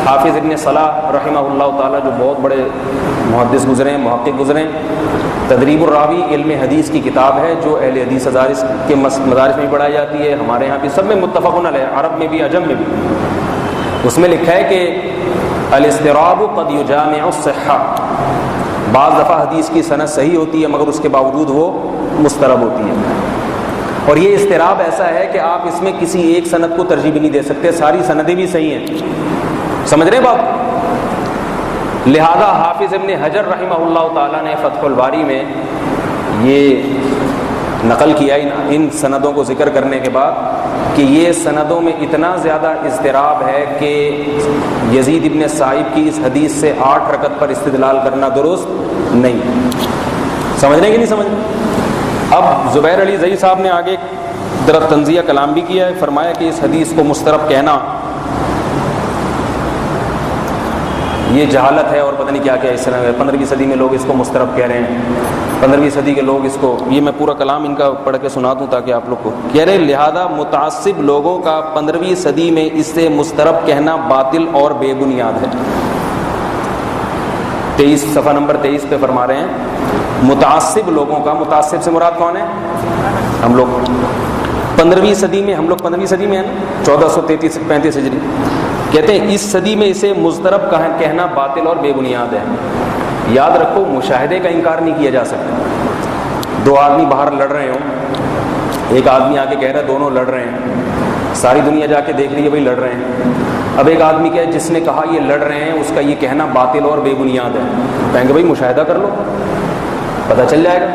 حافظ ابن صلاح رحمہ اللہ تعالیٰ جو بہت بڑے محدث گزرے ہیں، محقق گزرے ہیں، تدریب الراوی علم حدیث کی کتاب ہے جو اہل حدیث مدارس کے مدارس میں پڑھائی جاتی ہے، ہمارے یہاں بھی سب میں متفق علیہ، عرب میں بھی عجم میں بھی۔ اس میں لکھا ہے کہ الاضطراب قد یجامع الصحہ، بعض دفعہ حدیث کی سند صحیح ہوتی ہے مگر اس کے باوجود وہ مضطرب ہوتی ہے، اور یہ اضطراب ایسا ہے کہ آپ اس میں کسی ایک سند کو ترجیح بھی نہیں دے سکتے، ساری سندیں بھی صحیح ہیں۔ سمجھ رہے بات؟ لہذا حافظ ابن حجر رحمہ اللہ تعالیٰ نے فتح الباری میں یہ نقل کیا ان سندوں کو ذکر کرنے کے بعد کہ یہ سندوں میں اتنا زیادہ اضطراب ہے کہ یزید ابن سائب کی اس حدیث سے 8 رکعت پر استدلال کرنا درست نہیں۔ سمجھ رہے کہ نہیں سمجھ؟ اب زبیر علی زئی صاحب نے آگے طرف تنزیہ کلام بھی کیا ہے، فرمایا کہ اس حدیث کو مضطرب کہنا یہ جہالت ہے اور پتہ نہیں کیا کیا اس طرح ہے۔ 15ویں صدی میں لوگ اس کو مضطرب کہہ رہے ہیں، 15ویں صدی کے لوگ اس کو، یہ میں پورا کلام ان کا پڑھ کے سنا دوں تاکہ آپ لوگ کو کہہ رہے، لہذا متعصب لوگوں کا 15ویں صدی میں اس سے مضطرب کہنا باطل اور بے بنیاد ہے۔ 23 صفحہ نمبر 23 پہ فرما رہے ہیں متعصب لوگوں کا، متعصب سے مراد کون ہے؟ ہم لوگ 15ویں صدی میں، ہم لوگ 15ویں صدی میں ہیں نا، 1433-35 ہجری، کہتے ہیں اس صدی میں اسے مضطرب کہنا باطل اور بے بنیاد ہے۔ یاد رکھو مشاہدے کا انکار نہیں کیا جا سکتا۔ 2 آدمی باہر لڑ رہے ہوں، ایک آدمی آ کے کہہ رہا ہے دونوں لڑ رہے ہیں، ساری دنیا جا کے دیکھ رہی ہے بھائی لڑ رہے ہیں، اب ایک آدمی کہ جس نے کہا یہ لڑ رہے ہیں، اس کا یہ کہنا باطل اور بے بنیاد ہے، کہیں گے بھائی مشاہدہ کر لو، پتہ چل جائے گا۔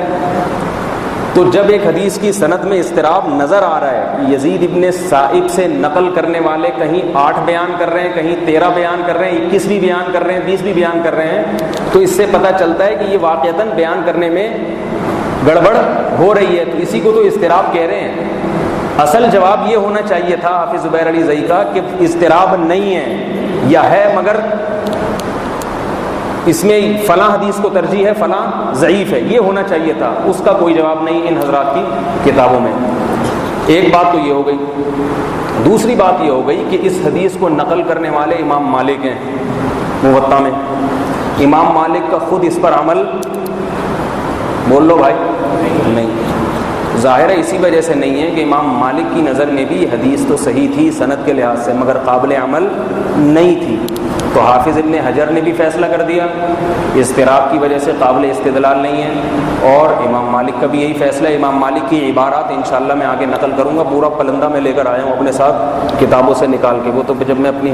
تو جب ایک حدیث کی سند میں اضطراب نظر آ رہا ہے، یزید ابن ثائب سے نقل کرنے والے کہیں 8 بیان کر رہے ہیں، کہیں 13 بیان کر رہے ہیں، 21 بھی بیان کر رہے ہیں، 20 بھی بیان کر رہے ہیں، تو اس سے پتہ چلتا ہے کہ یہ واقعتاً بیان کرنے میں گڑبڑ ہو رہی ہے، تو اسی کو تو اضطراب کہہ رہے ہیں۔ اصل جواب یہ ہونا چاہیے تھا حافظ زبیر علی زئی کا کہ اضطراب نہیں ہے، یا ہے مگر اس میں فلاں حدیث کو ترجیح ہے، فلاں ضعیف ہے، یہ ہونا چاہیے تھا۔ اس کا کوئی جواب نہیں ان حضرات کی کتابوں میں۔ ایک بات تو یہ ہو گئی۔ دوسری بات یہ ہو گئی کہ اس حدیث کو نقل کرنے والے امام مالک ہیں موطا میں۔ امام مالک کا خود اس پر عمل بول لو بھائی نہیں، ظاہر ہے اسی وجہ سے نہیں ہے کہ امام مالک کی نظر میں بھی حدیث تو صحیح تھی سند کے لحاظ سے، مگر قابل عمل نہیں تھی۔ تو حافظ ابن حجر نے بھی فیصلہ کر دیا اضطراب کی وجہ سے قابل استدلال نہیں ہے، اور امام مالک کا بھی یہی فیصلہ ہے۔ امام مالک کی عبارات انشاءاللہ میں آگے نقل کروں گا، پورا پلندہ میں لے کر آیا ہوں اپنے ساتھ کتابوں سے نکال کے، وہ تو جب میں اپنی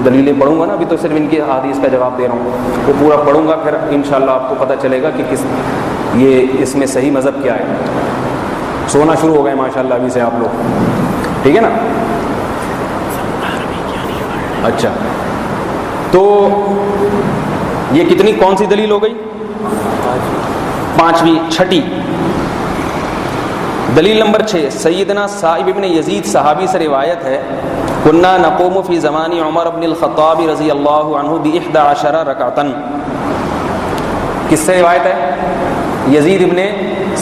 دلیلیں پڑھوں گا نا، ابھی تو صرف ان کی حدیث کا جواب دے رہا ہوں، وہ پورا پڑھوں گا، پھر انشاءاللہ آپ کو پتہ چلے گا کہ یہ اس میں صحیح مذہب کیا ہے۔ سونا شروع ہو گئے ماشاءاللہ ابھی سے آپ لوگ، ٹھیک ہے نا؟ اچھا، تو یہ کتنی کون سی دلیل ہو گئی؟ 5ویں، چھٹی دلیل نمبر 6۔ سیدنا صائب ابن یزید صحابی سے روایت ہے، کنا نقوم فی زمان عمر بن الخطاب رضی اللہ عنہ ب11 رکعتن۔ کس سے روایت ہے؟ یزید ابن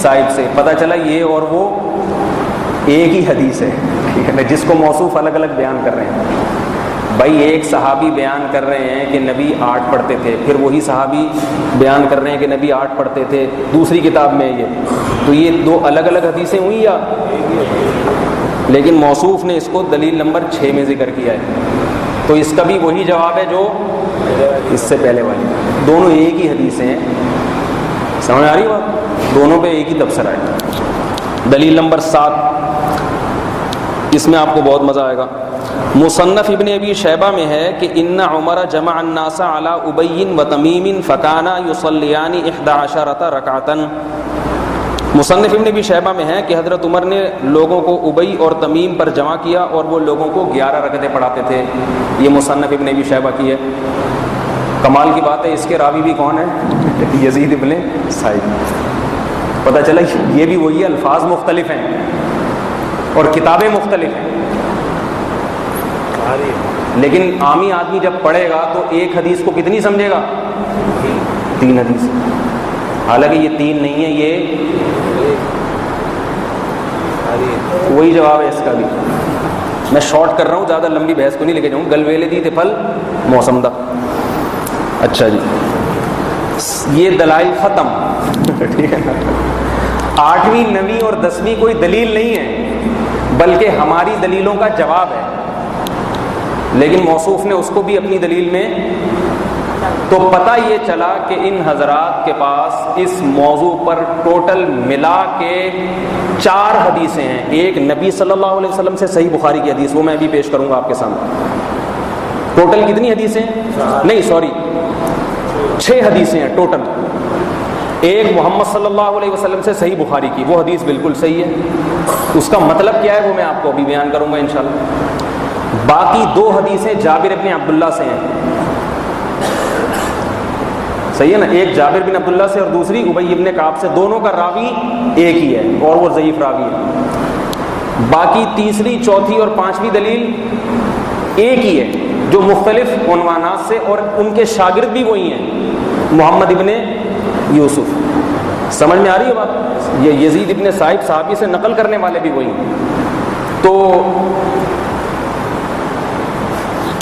صائب سے۔ پتہ چلا یہ اور وہ ایک ہی حدیث ہے، ٹھیک ہے نا، جس کو موصوف الگ الگ بیان کر رہے ہیں۔ بھائی ایک صحابی بیان کر رہے ہیں کہ نبی 8 پڑھتے تھے، پھر وہی صحابی بیان کر رہے ہیں کہ نبی 8 پڑھتے تھے دوسری کتاب میں، تو یہ 2 الگ الگ حدیثیں ہوئی یا؟ لیکن موصوف نے اس کو دلیل نمبر 6 میں ذکر کیا ہے، تو اس کا بھی وہی جواب ہے جو اس سے پہلے والی، دونوں ایک ہی حدیثیں ہیں۔ سمجھ آ رہی بات؟ دونوں پہ ایک ہی تبصرہ ہے۔ دلیل نمبر 7، اس میں آپ کو بہت مزہ آئے گا۔ مصنف ابن ابی شیبہ میں ہے کہ ان عمر جمع الناس علی ابی و تمیم فکانا یصلیان 11 رکعتا۔ مصنف ابن ابی شیبہ میں ہے کہ حضرت عمر نے لوگوں کو ابی اور تمیم پر جمع کیا اور وہ لوگوں کو 11 رکعتیں پڑھاتے تھے۔ یہ مصنف ابن ابی شیبہ کی ہے۔ کمال کی بات ہے اس کے راوی بھی کون ہے؟ یزید ابن صائب۔ پتہ چلا یہ بھی وہی ہے، الفاظ مختلف ہیں اور کتابیں مختلف ہیں، لیکن عامی آدمی جب پڑھے گا تو ایک حدیث کو کتنی سمجھے گا؟ 3 حدیث، حالانکہ یہ 3 نہیں ہے، یہ وہی جواب ہے اس کا بھی۔ میں شارٹ کر رہا ہوں، زیادہ لمبی بحث کو نہیں لے کے جاؤں۔ گل ویلے دی تے پھل موسم دا۔ اچھا جی، یہ دلائل ختم، ٹھیک ہے نا۔ 8ویں، 9ویں اور 10ویں کوئی دلیل نہیں ہے، بلکہ ہماری دلیلوں کا جواب ہے، لیکن موصوف نے اس کو بھی اپنی دلیل میں۔ تو پتہ یہ چلا کہ ان حضرات کے پاس اس موضوع پر ٹوٹل ملا کے 4 حدیثیں ہیں۔ ایک نبی صلی اللہ علیہ وسلم سے صحیح بخاری کی حدیث، وہ میں ابھی پیش کروں گا آپ کے سامنے۔ ٹوٹل کتنی حدیثیں؟ نہیں سوری، 6 حدیثیں ہیں ٹوٹل۔ ایک محمد صلی اللہ علیہ وسلم سے صحیح بخاری کی، وہ حدیث بالکل صحیح ہے، اس کا مطلب کیا ہے وہ میں آپ کو ابھی بیان کروں گا انشاءاللہ۔ باقی 2 حدیثیں جابر ابن عبداللہ سے ہیں، صحیح ہے نا، ایک جابر بن عبداللہ سے اور دوسری ابی ابن کعب سے، دونوں کا راوی ایک ہی ہے اور وہ ضعیف راوی ہے۔ باقی تیسری، چوتھی اور 5ویں دلیل ایک ہی ہے، جو مختلف عنوانات سے، اور ان کے شاگرد بھی وہی ہیں، محمد ابن یوسف۔ سمجھ میں آ رہی ہے بات؟ یہ یزید ابن صائب صحابی سے نقل کرنے والے بھی وہی ہیں۔ تو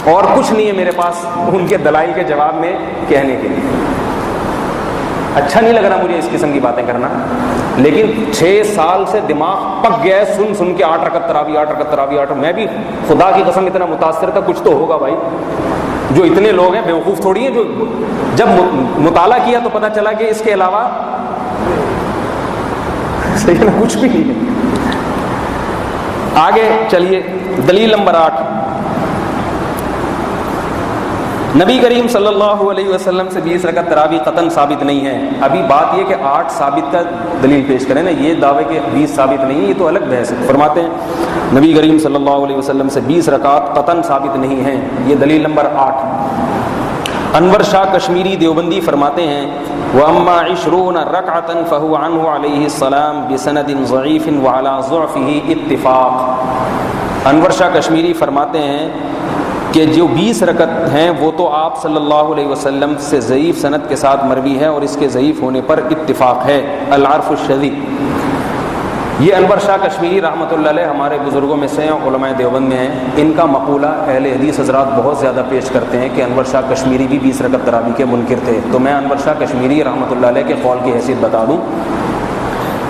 اور کچھ نہیں ہے میرے پاس ان کے دلائل کے جواب میں کہنے کے لیے۔ اچھا نہیں لگ رہا مجھے اس قسم کی باتیں کرنا، لیکن 6 سال سے دماغ پک گیا ہے سن سن کے 8 رکعت تراویح، 8 رکعت تراویح، 8۔ میں بھی خدا کی قسم اتنا متاثر تھا، کچھ تو ہوگا بھائی، جو اتنے لوگ ہیں بیوقوف تھوڑی ہیں، جو جب مطالعہ کیا تو پتہ چلا کہ اس کے علاوہ صحیح ہے نا، کچھ بھی نہیں ہے۔ آگے چلیے، دلیل نمبر 8۔ نبی کریم صلی اللہ علیہ وسلم سے 20 رکعت تراویح قطعاً ثابت نہیں ہے. ابھی بات یہ کہ 8 ثابت کا دلیل پیش کریں نا, یہ دعوے کہ 20 ثابت نہیں ہے, یہ تو الگ بحث ہے. فرماتے ہیں نبی کریم صلی اللہ علیہ وسلم سے 20 رکعت قطعاً ثابت نہیں ہیں. یہ دلیل نمبر 8. انور شاہ کشمیری دیوبندی فرماتے ہیں وَأَمَّا 20 رَكْعَةً فَهُوَ عَنْهُ عَلَيْهِ السَّلَامُ بِسَنَدٍ ضَعِيفٍ وَعَلَى ضُعْفِهِ اتِّفَاق. انور شاہ کشمیری فرماتے ہیں کہ جو 20 رکعت ہیں وہ تو آپ صلی اللہ علیہ وسلم سے ضعیف سند کے ساتھ مروی ہے اور اس کے ضعیف ہونے پر اتفاق ہے. العرف الشذی. یہ انور شاہ کشمیری رحمۃ اللہ علیہ ہمارے بزرگوں میں سے علماء دیوبند میں ہیں. ان کا مقولہ اہل حدیث حضرات بہت زیادہ پیش کرتے ہیں کہ انور شاہ کشمیری بھی 20 رکعت تراویح کے منکر تھے. تو میں انور شاہ کشمیری رحمۃ اللہ علیہ کے قول کی حیثیت بتا دوں.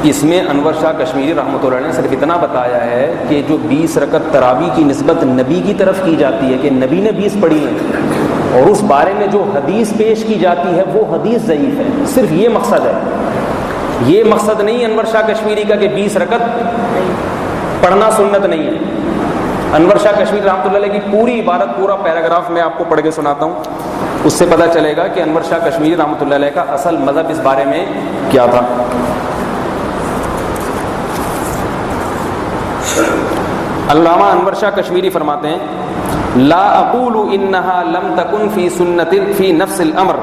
اس میں انور شاہ کشمیری رحمۃ اللہ علیہ نے صرف اتنا بتایا ہے کہ جو 20 رکعت تراویح کی نسبت نبی کی طرف کی جاتی ہے کہ نبی نے 20 پڑھی ہیں, اور اس بارے میں جو حدیث پیش کی جاتی ہے وہ حدیث ضعیف ہے. صرف یہ مقصد ہے. یہ مقصد نہیں انور شاہ کشمیری کا کہ 20 رکعت پڑھنا سنت نہیں ہے. انور شاہ کشمیری رحمۃ اللہ علیہ کی پوری عبارت, پورا پیراگراف میں آپ کو پڑھ کے سناتا ہوں, اس سے پتہ چلے گا کہ انور شاہ کشمیری رحمۃ اللہ علیہ کا اصل مذہب اس بارے میں کیا تھا. علامہ انور شاہ کشمیری فرماتے ہیں لا اقول انہا لم تکن فی سنت فی نفس الامر.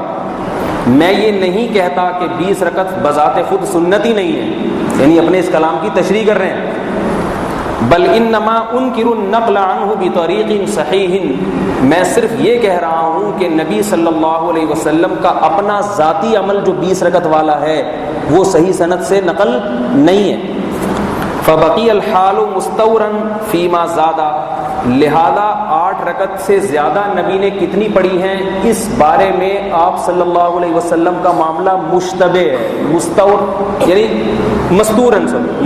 میں یہ نہیں کہتا کہ 20 رکعت بذات خود سنت ہی نہیں ہے, یعنی اپنے اس کلام کی تشریح کر رہے ہیں. بل انما انکر النقل عنہ بطریق صحیح. میں صرف یہ کہہ رہا ہوں کہ نبی صلی اللہ علیہ وسلم کا اپنا ذاتی عمل جو 20 رکعت والا ہے وہ صحیح سند سے نقل نہیں ہے. فبقی الحال مستورا فیما زادہ. لہذا 8 رکعت سے زیادہ نبی نے کتنی پڑھی ہیں اس بارے میں آپ صلی اللہ علیہ وسلم کا معاملہ مشتبہ ہے. مستور یعنی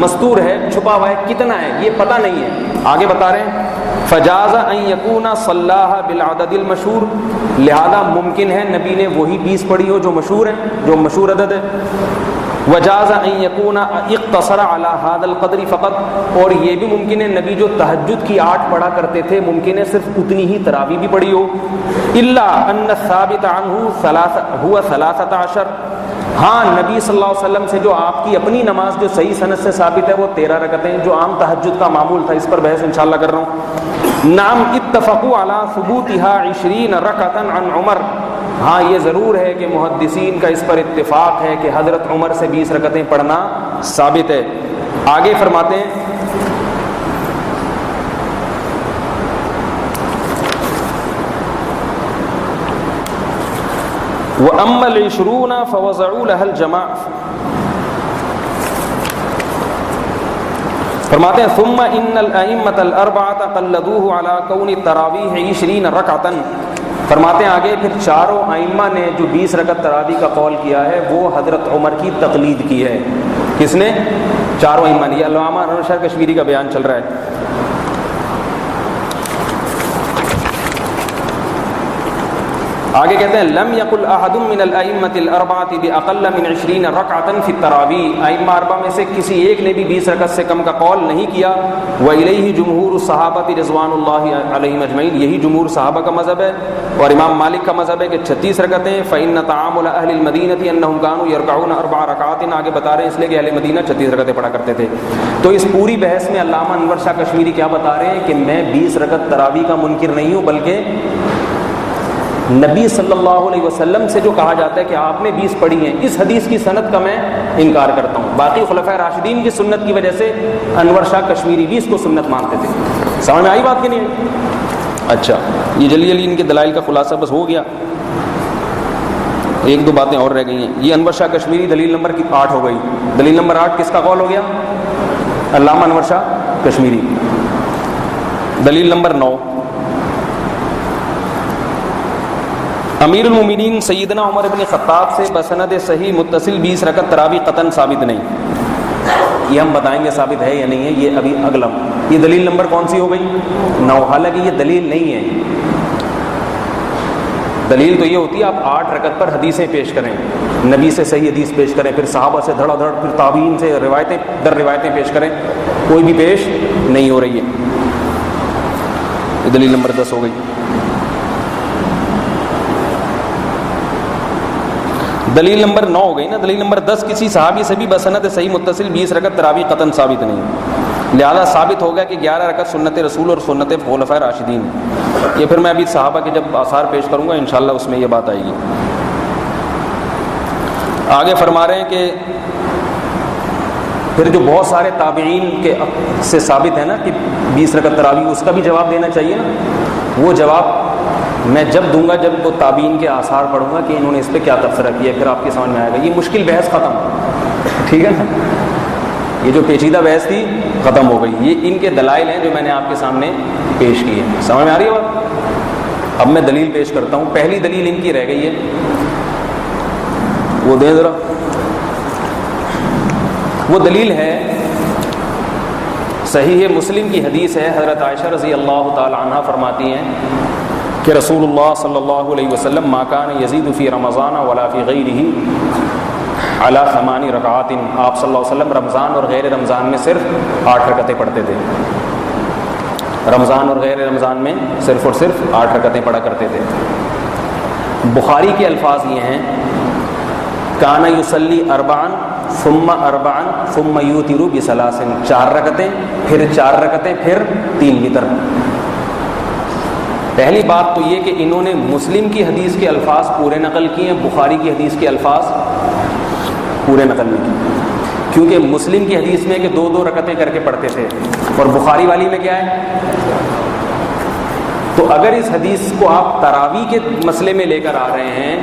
مستور ہے, چھپا ہوا ہے, کتنا ہے یہ پتہ نہیں ہے. آگے بتا رہے ہیں فجاز ان یکون صلاح بالعدد المشہور. لہذا ممکن ہے نبی نے وہی 20 پڑھی ہو جو مشہور ہے, جو مشہور عدد ہے. وجاز ان یکون اقتصر علی هذا القدر فقط. اور یہ بھی ممکن ہے نبی جو تہجد کی 8 پڑھا کرتے تھے ممکن ہے صرف اتنی ہی تراویح بھی پڑھی ہو. الا ان الثابت عنہ هو 13. ہاں نبی صلی اللہ علیہ وسلم سے جو آپ کی اپنی نماز جو صحیح سند سے ثابت ہے وہ 13 رکعتیں جو عام تہجد کا معمول تھا. اس پر بحث انشاءاللہ کر رہا ہوں. نعم اتفقوا علی ثبوتها 20 رکعتا عن عمر. ہاں یہ ضرور ہے کہ محدثین کا اس پر اتفاق ہے کہ حضرت عمر سے 20 رکعتیں پڑھنا ثابت ہے. آگے فرماتے ہیں وَأَمَّا الْعِشْرُونَ فَوَضَعُوا لَهَا الْجَمَاعَ. فرماتے ہیں ثُمَّ إِنَّ الْأَئِمَّةَ الْأَرْبَعَةَ قَلَّدُوهُ عَلَى كَوْنِ التَّرَاوِيحِ 20 رَكْعَةً. فرماتے ہیں آگے پھر چاروں ائمہ نے جو 20 رکعت تراویح کا قول کیا ہے وہ حضرت عمر کی تقلید کی ہے. کس نے؟ چاروں ائمہ نے. یہ علامہ انور شاہ کشمیری کا بیان چل رہا ہے. آگے کہتے ہیں لم یقل احد من الائمۃ الاربعۃ باقل من 20 رکعۃ فی التراویح. ائمہ اربعہ میں سے کسی ایک نے بھی 20 رکعت سے کم کا قول نہیں کیا. والیہ جمہور الصحابہ رضوان اللہ علیہم اجمعین. یہی جمہور صحابہ کا مذہب ہے اور امام مالک کا مذہب ہے کہ 36 رکعتیں. فإن تعامل اہل المدینہ انہم كانوا يركعون 4 رکعات. آگے بتا رہے ہیں اس لیے کہ اہل مدینہ 36 رکعتیں پڑھا کرتے تھے. تو اس پوری بحث میں علامہ انور شاہ کشمیری کیا بتا رہے ہیں کہ میں 20 رکعت تراویح کا منکر نہیں ہوں بلکہ نبی صلی اللہ علیہ وسلم سے جو کہا جاتا ہے کہ آپ نے 20 پڑھی ہیں اس حدیث کی سند کا میں انکار کرتا ہوں. باقی خلفائے راشدین کی سنت کی وجہ سے انور شاہ کشمیری بھی اس کو سنت مانتے تھے. سمجھ میں آئی بات کہ نہیں؟ اچھا یہ جلدی جلدی ان کے دلائل کا خلاصہ بس ہو گیا. 1-2 باتیں اور رہ گئی ہیں. یہ انور شاہ کشمیری دلیل نمبر 8 ہو گئی. دلیل نمبر 8 کس کا قول ہو گیا؟ علامہ انور شاہ کشمیری. دلیل نمبر 9 امیر المومنین سیدنا عمر بن خطاب سے بسند صحیح متصل 20 رکعت تراویح قطعاً ثابت نہیں. یہ ہم بتائیں گے ثابت ہے یا نہیں ہے, یہ ابھی اگلا. یہ دلیل نمبر کون سی ہو گئی؟ 9. حالانکہ یہ دلیل نہیں ہے. دلیل تو یہ ہوتی ہے آپ 8 رکعت پر حدیثیں پیش کریں, نبی سے صحیح حدیث پیش کریں, پھر صحابہ سے دھڑا دھڑ, پھر تابعین سے روایتیں در روایتیں پیش کریں. کوئی بھی پیش نہیں ہو رہی ہے. یہ دلیل نمبر 10 ہو گئی. دلیل نمبر 9 ہو گئی نا. دلیل نمبر 10 کسی صحابی سے بھی بسنت صحیح متصل 20 رکعت تراویح قطعاً ثابت نہیں. لہذا ثابت ہو گیا کہ 11 رکعت سنت رسول اور سنت خلفائے راشدین. یہ پھر میں ابھی صحابہ کے جب آثار پیش کروں گا انشاءاللہ اس میں یہ بات آئے گی. آگے فرما رہے ہیں کہ پھر جو بہت سارے تابعین کے سے ثابت ہے نا کہ 20 رکعت تراویح، اس کا بھی جواب دینا چاہیے نا. وہ جواب میں جب دوں گا جب وہ تابعین کے آثار پڑھوں گا کہ انہوں نے اس پہ کیا تبصرہ کیا، پھر آپ کے سمجھ میں آئے گا. یہ مشکل بحث ختم، ٹھیک ہے نا. یہ جو پیچیدہ بحث تھی ختم ہو گئی. یہ ان کے دلائل ہیں جو میں نے آپ کے سامنے پیش کیے. سمجھ میں آ رہی ہے بات؟ اب میں دلیل پیش کرتا ہوں. پہلی دلیل ان کی رہ گئی ہے، وہ دیں ذرا. وہ دلیل ہے صحیح مسلم کی حدیث ہے. حضرت عائشہ رضی اللہ تعالی عنہ فرماتی ہیں کہ رسول اللہ صلی اللہ علیہ وسلم ما کان یزید فی رمضان ولا فی غیرہ علی 8 رکعات. آپ صلی اللہ علیہ وسلم رمضان اور غیر رمضان میں صرف 8 رکعتیں پڑھتے تھے. رمضان اور غیر رمضان میں صرف اور صرف 8 رکعتیں پڑھا کرتے تھے. بخاری کے الفاظ یہ ہیں کان یصلی 4 ثم 4 ثم یوتر ب3. 4 رکعتیں پھر 4 رکعتیں پھر 3 وتر. پہلی بات تو یہ کہ انہوں نے مسلم کی حدیث کے الفاظ پورے نقل کیے ہیں، بخاری کی حدیث کے الفاظ پورے نقل نہیں کیے. کیونکہ مسلم کی حدیث میں کہ 2 رکعتیں کر کے پڑھتے تھے اور بخاری والی میں کیا ہے. تو اگر اس حدیث کو آپ تراویح کے مسئلے میں لے کر آ رہے ہیں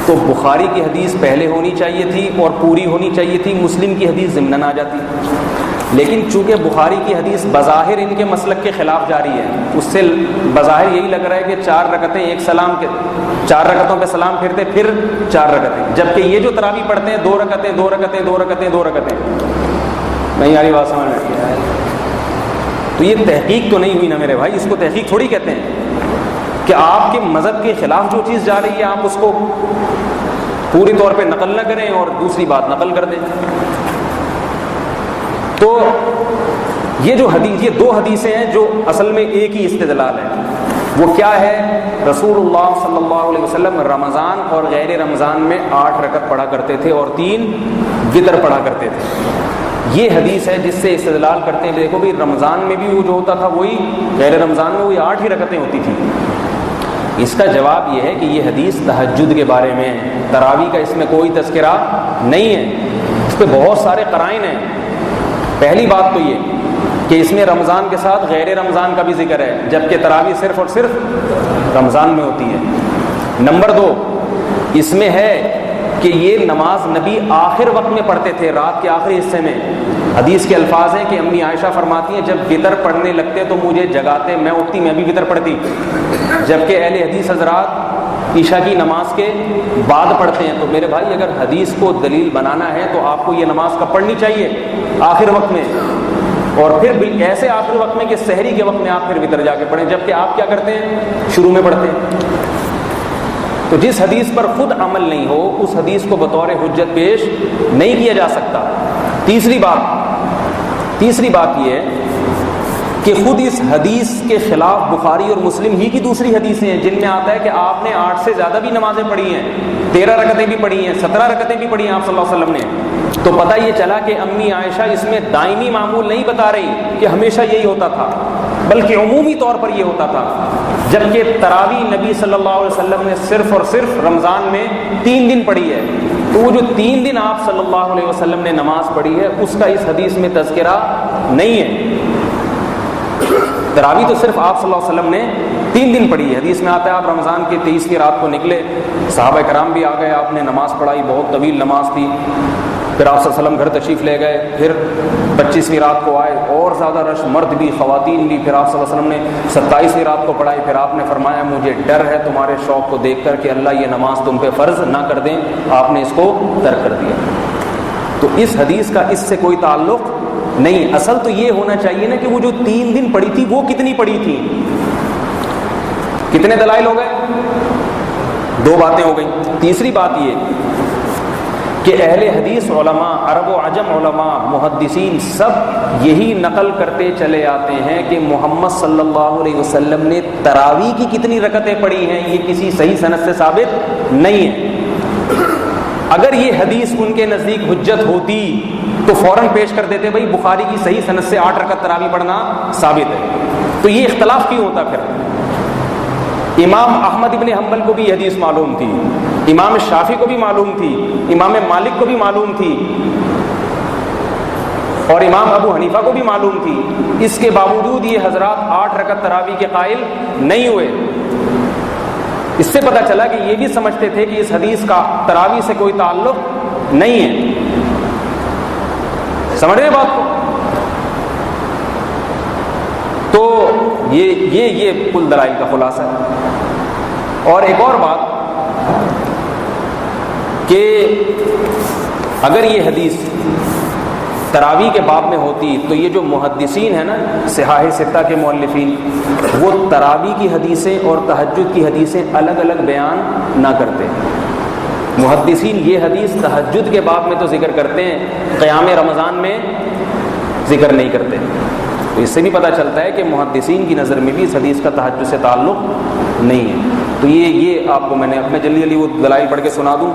تو بخاری کی حدیث پہلے ہونی چاہیے تھی اور پوری ہونی چاہیے تھی، مسلم کی حدیث ضمناً آ جاتی. لیکن چونکہ بخاری کی حدیث بظاہر ان کے مسلک کے خلاف جاری ہے، اس سے بظاہر یہی لگ رہا ہے کہ 4 رکعتیں ایک سلام کے 4 رکعتوں پہ سلام پھرتے پھر 4 رکعتیں، جبکہ یہ جو تراویح پڑھتے ہیں 2 رکعتیں 2 رکعتیں 2 رکعتیں 2 رکعتیں. نہیں آ رہی بات سمجھ میں؟ تو یہ تحقیق تو نہیں ہوئی نا میرے بھائی. اس کو تحقیق تھوڑی کہتے ہیں کہ آپ کے مذہب کے خلاف جو چیز جا رہی ہے آپ اس کو پوری طور پہ نقل نہ کریں اور دوسری بات نقل کر دیں. تو یہ جو حدیث، یہ 2 حدیثیں ہیں جو اصل میں ایک ہی استدلال ہے. وہ کیا ہے؟ رسول اللہ صلی اللہ علیہ وسلم رمضان اور غیر رمضان میں 8 رکعت پڑھا کرتے تھے اور 3 وتر پڑھا کرتے تھے. یہ حدیث ہے جس سے استدلال کرتے ہیں دیکھو بھی رمضان میں بھی وہ جو ہوتا تھا وہی، غیر رمضان میں وہی 8 ہی رکعتیں ہوتی تھیں. اس کا جواب یہ ہے کہ یہ حدیث تہجد کے بارے میں ہے، تراویح کا اس میں کوئی تذکرہ نہیں ہے. اس پہ بہت سارے قرائن ہیں. پہلی بات تو یہ کہ اس میں رمضان کے ساتھ غیر رمضان کا بھی ذکر ہے، جبکہ تراویح صرف اور صرف رمضان میں ہوتی ہے. نمبر 2 اس میں ہے کہ یہ نماز نبی آخر وقت میں پڑھتے تھے، رات کے آخری حصے میں. حدیث کے الفاظ ہیں کہ امی عائشہ فرماتی ہیں جب وتر پڑھنے لگتے تو مجھے جگاتے، میں اٹھتی میں بھی وتر پڑھتی. جبکہ اہل حدیث حضرات عشاء کی نماز کے بعد پڑھتے ہیں. تو میرے بھائی اگر حدیث کو دلیل بنانا ہے تو آپ کو یہ نماز کب پڑھنی چاہیے؟ آخر وقت میں. اور پھر ایسے آخر وقت میں کہ سحری کے وقت میں آپ پھر وتر جا کے پڑھیں، جبکہ آپ کیا کرتے ہیں؟ شروع میں پڑھتے ہیں. تو جس حدیث پر خود عمل نہیں ہو اس حدیث کو بطور حجت پیش نہیں کیا جا سکتا. تیسری بات یہ ہے کہ خود اس حدیث کے خلاف بخاری اور مسلم ہی کی دوسری حدیثیں ہیں جن میں آتا ہے کہ آپ نے 8 سے زیادہ بھی نمازیں پڑھی ہیں، 13 رکعتیں بھی پڑھی ہیں، 17 رکعتیں بھی پڑھی ہیں آپ صلی اللہ علیہ وسلم نے. تو پتہ یہ چلا کہ امی عائشہ اس میں دائمی معمول نہیں بتا رہی کہ ہمیشہ یہی ہوتا تھا، بلکہ عمومی طور پر یہ ہوتا تھا. جبکہ تراویح نبی صلی اللہ علیہ وسلم نے صرف اور صرف رمضان میں 3 دن پڑھی ہے. تو وہ جو 3 دن آپ صلی اللہ علیہ وسلم نے نماز پڑھی ہے اس کا اس حدیث میں تذکرہ نہیں ہے. تراویح تو صرف آپ صلی اللہ علیہ وسلم نے 3 دن پڑھی ہے. حدیث میں آتا ہے آپ رمضان کی 23ویں رات کو نکلے، صحابہ کرام بھی آ گئے، آپ نے نماز پڑھائی، بہت طویل نماز تھی. پھر آپ صلی اللہ علیہ وسلم گھر تشریف لے گئے، پھر 25ویں رات کو آئے، اور زیادہ رش، مرد بھی خواتین بھی. پھر آپ صلی اللہ علیہ وسلم نے 27ویں رات کو پڑھائی. پھر آپ نے فرمایا مجھے ڈر ہے تمہارے شوق کو دیکھ کر کہ اللہ یہ نماز تم پہ فرض نہ کر دیں. آپ نے اس کو ترک کر دیا. تو اس حدیث کا اس سے کوئی تعلق نہیں. اصل تو یہ ہونا چاہیے نا کہ وہ جو 3 دن پڑھی تھی وہ کتنی پڑھی تھی. کتنے دلائل ہو گئے؟ 2 باتیں ہو گئیں. تیسری بات یہ کہ اہل حدیث علماء، عرب و عجم علماء، محدثین سب یہی نقل کرتے چلے آتے ہیں کہ محمد صلی اللہ علیہ وسلم نے تراویح کی کتنی رکعتیں پڑھی ہیں یہ کسی صحیح سند سے ثابت نہیں ہے. اگر یہ حدیث ان کے نزدیک حجت ہوتی تو فوراً پیش کر دیتے بھائی بخاری کی صحیح سند سے 8 رکعت تراویح پڑھنا ثابت ہے. تو یہ اختلاف کیوں ہوتا پھر؟ امام احمد ابن حنبل کو بھی یہ حدیث معلوم تھی، امام شافعی کو بھی معلوم تھی، امام مالک کو بھی معلوم تھی، اور امام ابو حنیفہ کو بھی معلوم تھی. اس کے باوجود یہ حضرات 8 رکعت تراویح کے قائل نہیں ہوئے. اس سے پتہ چلا کہ یہ بھی سمجھتے تھے کہ اس حدیث کا تراویح سے کوئی تعلق نہیں ہے. سمجھ رہے بات کو؟ تو یہ کل دلائل کا خلاصہ ہے. اور ایک اور بات کہ اگر یہ حدیث تراویح کے باب میں ہوتی تو یہ جو محدثین ہیں نا صحاح ستہ کے مؤلفین، وہ تراویح کی حدیثیں اور تہجد کی حدیثیں الگ الگ بیان نہ کرتے. محدثین یہ حدیث تہجد کے باب میں تو ذکر کرتے ہیں، قیام رمضان میں ذکر نہیں کرتے. تو اس سے بھی پتہ چلتا ہے کہ محدثین کی نظر میں بھی اس حدیث کا تہجد سے تعلق نہیں ہے. تو یہ آپ کو میں نے جلدی وہ دلائل پڑھ کے سنا دوں.